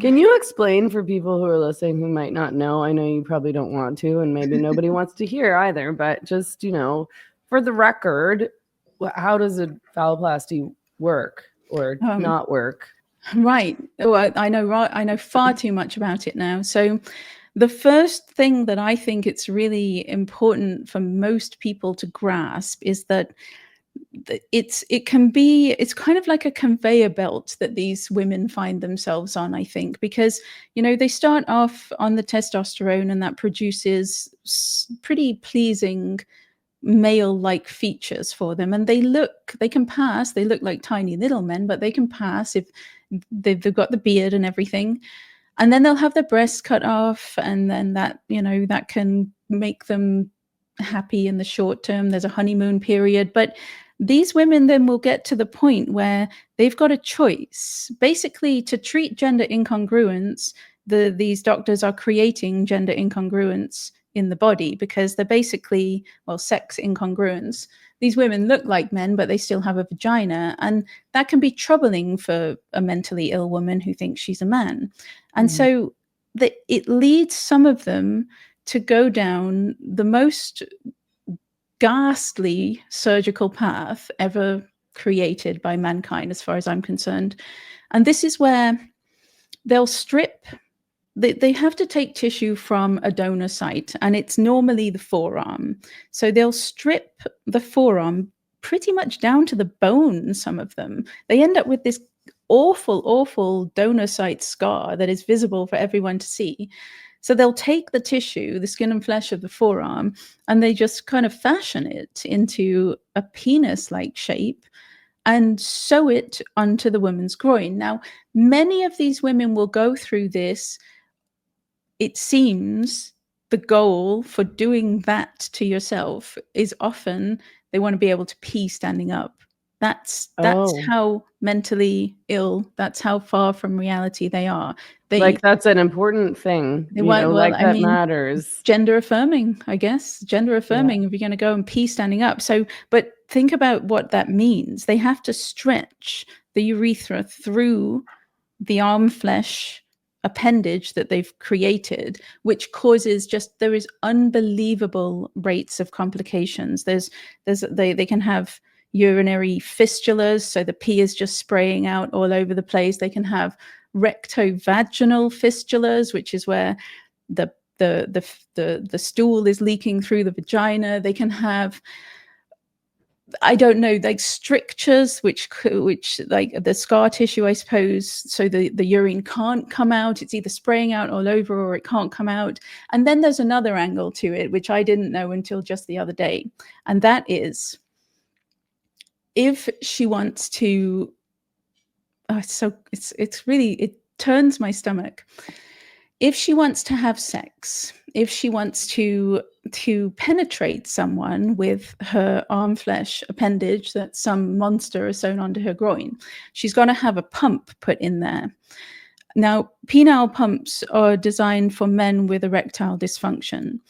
Can you explain for people who are listening who might not know? I know you probably don't want to, and maybe nobody wants to hear either, but just, for the record, how does a phalloplasty work or not work? Right. Well, I know far too much about it now. So the first thing that I think it's really important for most people to grasp is that it's kind of like a conveyor belt that these women find themselves on, I think, because they start off on the testosterone, and that produces pretty pleasing male-like features for them, and they look like tiny little men, but they can pass if they've got the beard and everything. And then they'll have their breasts cut off, and then that that can make them happy in the short term. There's a honeymoon period, but these women then will get to the point where they've got a choice. Basically, to treat gender incongruence, these doctors are creating gender incongruence in the body, because they're basically, sex incongruence. These women look like men, but they still have a vagina, and that can be troubling for a mentally ill woman who thinks she's a man. And so it leads some of them to go down the most ghastly surgical path ever created by mankind, as far as I'm concerned. And this is where they'll strip. They have to take tissue from a donor site, and it's normally the forearm. So they'll strip the forearm pretty much down to the bone, some of them. They end up with this awful, awful donor site scar that is visible for everyone to see. So they'll take the tissue, the skin and flesh of the forearm, and they just kind of fashion it into a penis-like shape and sew it onto the woman's groin. Now, many of these women will go through this. It seems the goal for doing that to yourself is often they want to be able to pee standing up. That's how mentally ill, that's how far from reality they are. That's an important thing. That matters. Gender affirming, I guess. Gender affirming, if you're going to go and pee standing up. So, but think about what that means. They have to stretch the urethra through the arm flesh appendage that they've created, which causes there is unbelievable rates of complications. They can have urinary fistulas, so the pee is just spraying out all over the place. They can have rectovaginal fistulas, which is where the stool is leaking through the vagina. They can have, I don't know, like strictures, which like the scar tissue, I suppose, so the urine can't come out. It's either spraying out all over or it can't come out. And then there's another angle to it, which I didn't know until just the other day. And that is, if she wants to, it turns my stomach. If she wants to have sex, if she wants to penetrate someone with her arm flesh appendage that some monster has sewn onto her groin, she's got to have a pump put in there. Now, penile pumps are designed for men with erectile dysfunction.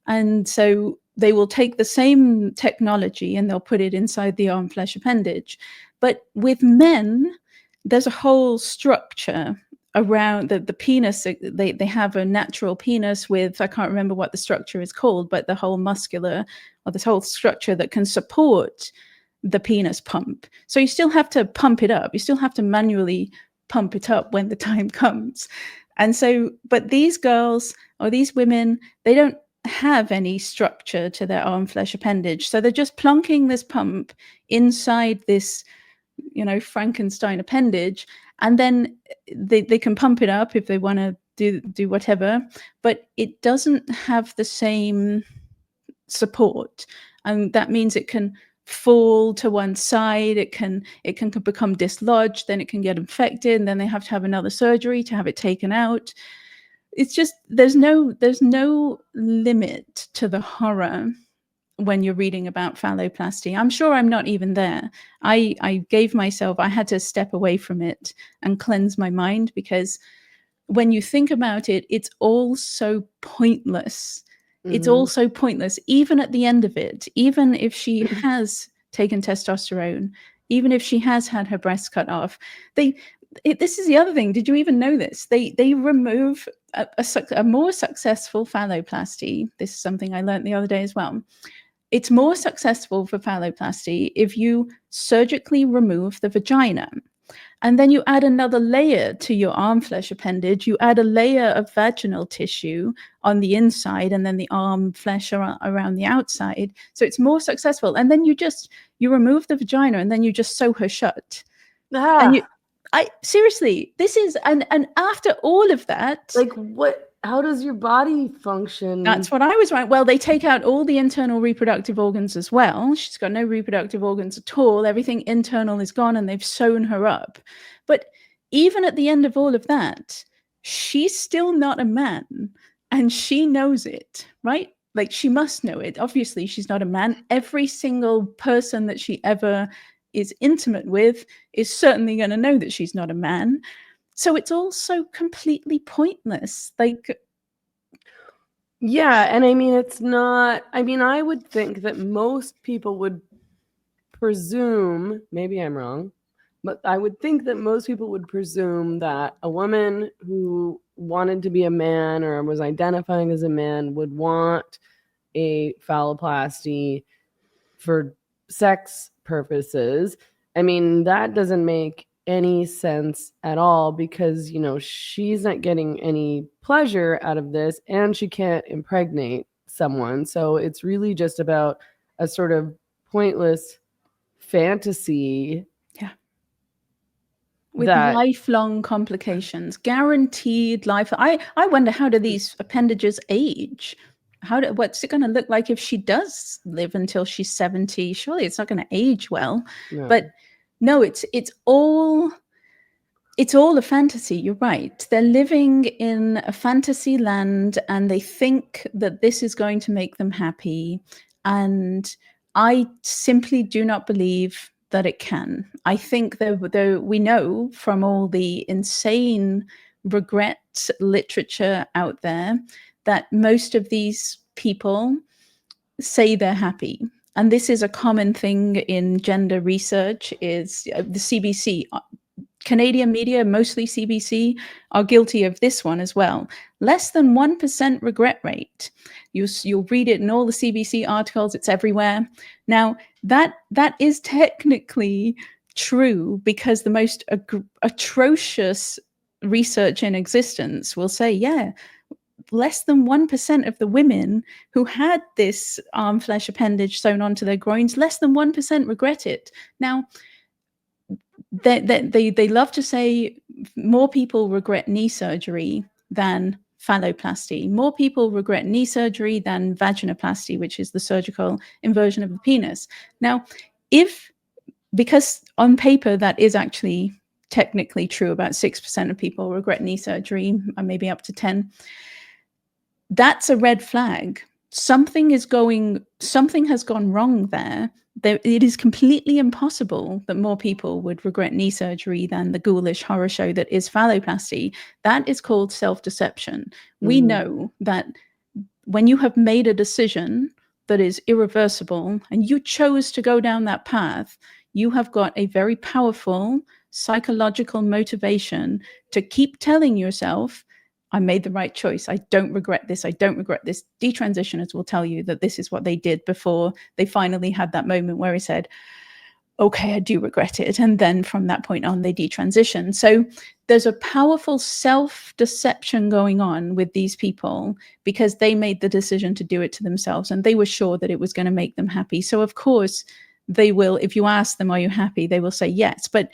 And so they will take the same technology and they'll put it inside the arm flesh appendage. But with men, there's a whole structure around the penis. They have a natural penis with, I can't remember what the structure is called, but the whole muscular, or this whole structure that can support the penis pump. So you still have to pump it up. You still have to manually pump it up when the time comes. And so, but these girls or these women, they don't have any structure to their arm flesh appendage. So they're just plonking this pump inside this, Frankenstein appendage, and then they can pump it up if they want to do whatever, but it doesn't have the same support. And that means it can fall to one side, it can become dislodged, then it can get infected, and then they have to have another surgery to have it taken out. It's just, there's no limit to the horror when you're reading about phalloplasty. I'm sure I'm not even there. I had to step away from it and cleanse my mind, because when you think about it, it's all so pointless. Mm-hmm. It's all so pointless, even at the end of it, even if she has taken testosterone, even if she has had her breasts cut off. This is the other thing. Did you even know this? They remove a more successful phalloplasty. This is something I learned the other day as well. It's more successful for phalloplasty if you surgically remove the vagina. And then you add another layer to your arm flesh appendage. You add a layer of vaginal tissue on the inside and then the arm flesh around the outside. So it's more successful. And then you remove the vagina and then you just sew her shut. And seriously, this is, and after all of that. Like what? How does your body function? That's what I was right. Well, they take out all the internal reproductive organs as well. She's got no reproductive organs at all. Everything internal is gone and they've sewn her up. But even at the end of all of that, she's still not a man and she knows it, right? Like she must know it. Obviously, she's not a man. Every single person that she ever is intimate with is certainly going to know that she's not a man. So it's all so completely pointless. Like, yeah, and I mean, it's not, I mean, I would think that most people would presume, maybe I'm wrong, but I would think that most people would presume that a woman who wanted to be a man or was identifying as a man would want a phalloplasty for sex purposes. I mean, that doesn't make any sense at all because, you know, she's not getting any pleasure out of this and she can't impregnate someone. So it's really just about a sort of pointless fantasy. Yeah. With lifelong complications, guaranteed life. I wonder, how do these appendages age? What's it going to look like if she does live until she's 70? Surely it's not going to age well. No. But no, it's all a fantasy. You're right. They're living in a fantasy land and they think that this is going to make them happy. And I simply do not believe that it can. I think that we know from all the insane regret literature out there that most of these people say they're happy. And this is a common thing in gender research, is the CBC, Canadian media, mostly CBC, are guilty of this one as well. Less than 1% regret rate. You'll read it in all the CBC articles, it's everywhere. Now, that is technically true because the most atrocious research in existence will say, yeah, less than 1% of the women who had this arm flesh appendage sewn onto their groins, less than 1% regret it. Now, they love to say more people regret knee surgery than phalloplasty. More people regret knee surgery than vaginoplasty, which is the surgical inversion of the penis. Now, because on paper that is actually technically true, about 6% of people regret knee surgery, maybe up to 10%. That's a red flag. Something has gone wrong there. It is completely impossible that more people would regret knee surgery than the ghoulish horror show that is phalloplasty. That is called self-deception. Mm-hmm. We know that when you have made a decision that is irreversible and you chose to go down that path, you have got a very powerful psychological motivation to keep telling yourself, I made the right choice. I don't regret this. I don't regret this. Detransitioners will tell you that this is what they did before they finally had that moment where he said, okay, I do regret it. And then from that point on, they detransition. So there's a powerful self-deception going on with these people because they made the decision to do it to themselves and they were sure that it was going to make them happy. So of course they will, if you ask them, are you happy? They will say yes. But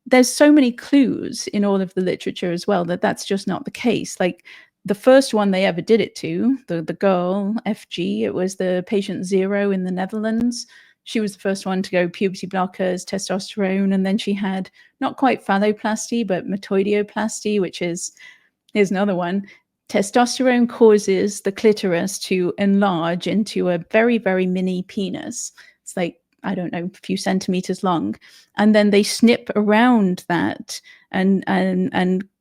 there's so many clues in all of the literature as well that that's just not the case. Like the first one they ever did it to, the girl, FG, it was the patient 0 in the Netherlands. She was the first one to go puberty blockers, testosterone, and then she had not quite phalloplasty, but metoidioplasty, which is, here's another one. Testosterone causes the clitoris to enlarge into a very, very mini penis. It's like, I don't know, a few centimeters long. And then they snip around that and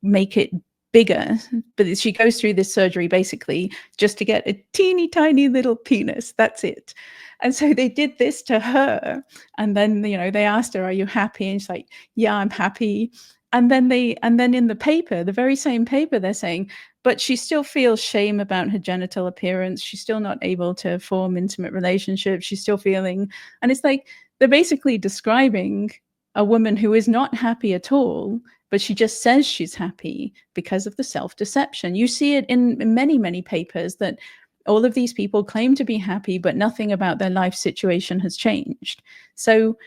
make it bigger. But she goes through this surgery basically just to get a teeny tiny little penis. That's it. And so they did this to her. And then, they asked her, are you happy? And she's like, yeah, I'm happy. And then in the paper, the very same paper, they're saying, but she still feels shame about her genital appearance. She's still not able to form intimate relationships. She's still feeling, and it's like, they're basically describing a woman who is not happy at all, but she just says she's happy because of the self-deception. You see it in many, many papers that all of these people claim to be happy, but nothing about their life situation has changed. So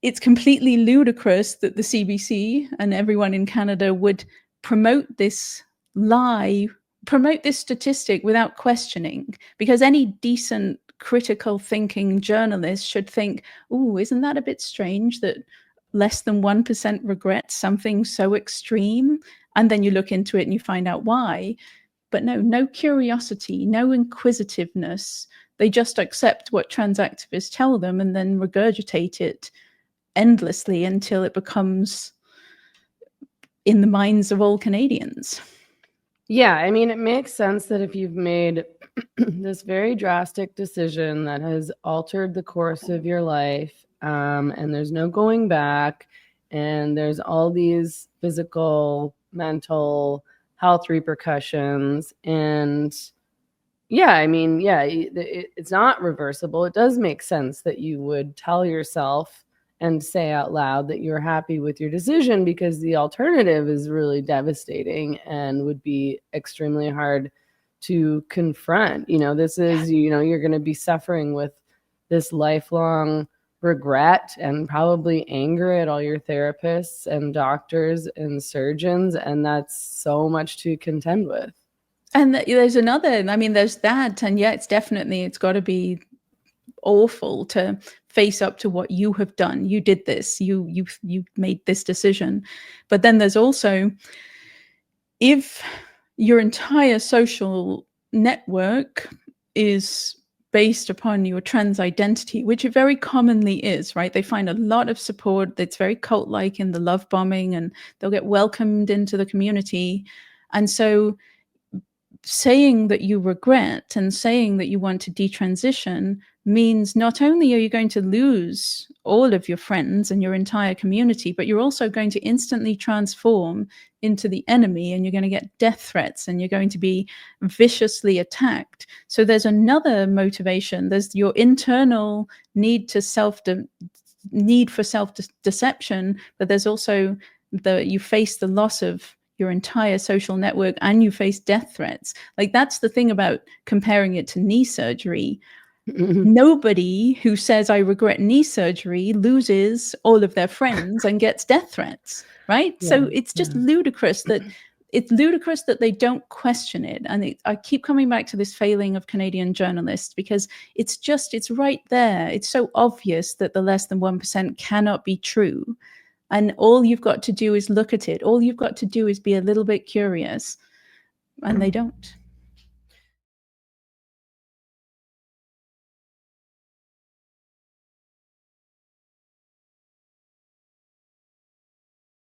it's completely ludicrous that the CBC and everyone in Canada would promote this lie, promote this statistic without questioning, because any decent critical thinking journalist should think, oh, isn't that a bit strange that less than 1% regret something so extreme? And then you look into it and you find out why. But no curiosity, no inquisitiveness. They just accept what trans activists tell them and then regurgitate it endlessly until it becomes in the minds of all Canadians. Yeah, I mean, it makes sense that if you've made this very drastic decision that has altered the course of your life, and there's no going back, and there's all these physical, mental, health repercussions, and yeah, I mean, yeah, it's not reversible. It does make sense that you would tell yourself and say out loud that you're happy with your decision, because the alternative is really devastating and would be extremely hard to confront. This is, you're going to be suffering with this lifelong regret and probably anger at all your therapists and doctors and surgeons, and that's so much to contend with. And there's another, I mean, there's that, and yeah, it's got to be awful to face up to what you have done. You did this, you made this decision. But then there's also, if your entire social network is based upon your trans identity, which it very commonly is, right? They find a lot of support. That's very cult-like in the love bombing, and they'll get welcomed into the community. And so saying that you regret and saying that you want to detransition means not only are you going to lose all of your friends and your entire community, but you're also going to instantly transform into the enemy, and you're going to get death threats, and you're going to be viciously attacked. So there's another motivation. There's your internal need for self-deception, but there's also you face the loss of your entire social network, and you face death threats. Like, that's the thing about comparing it to knee surgery. Nobody who says I regret knee surgery loses all of their friends and gets death threats, right? Yeah, so it's just ludicrous that they don't question it. And I keep coming back to this failing of Canadian journalists, because it's right there. It's so obvious that the less than 1% cannot be true. And all you've got to do is look at it. All you've got to do is be a little bit curious. And they don't.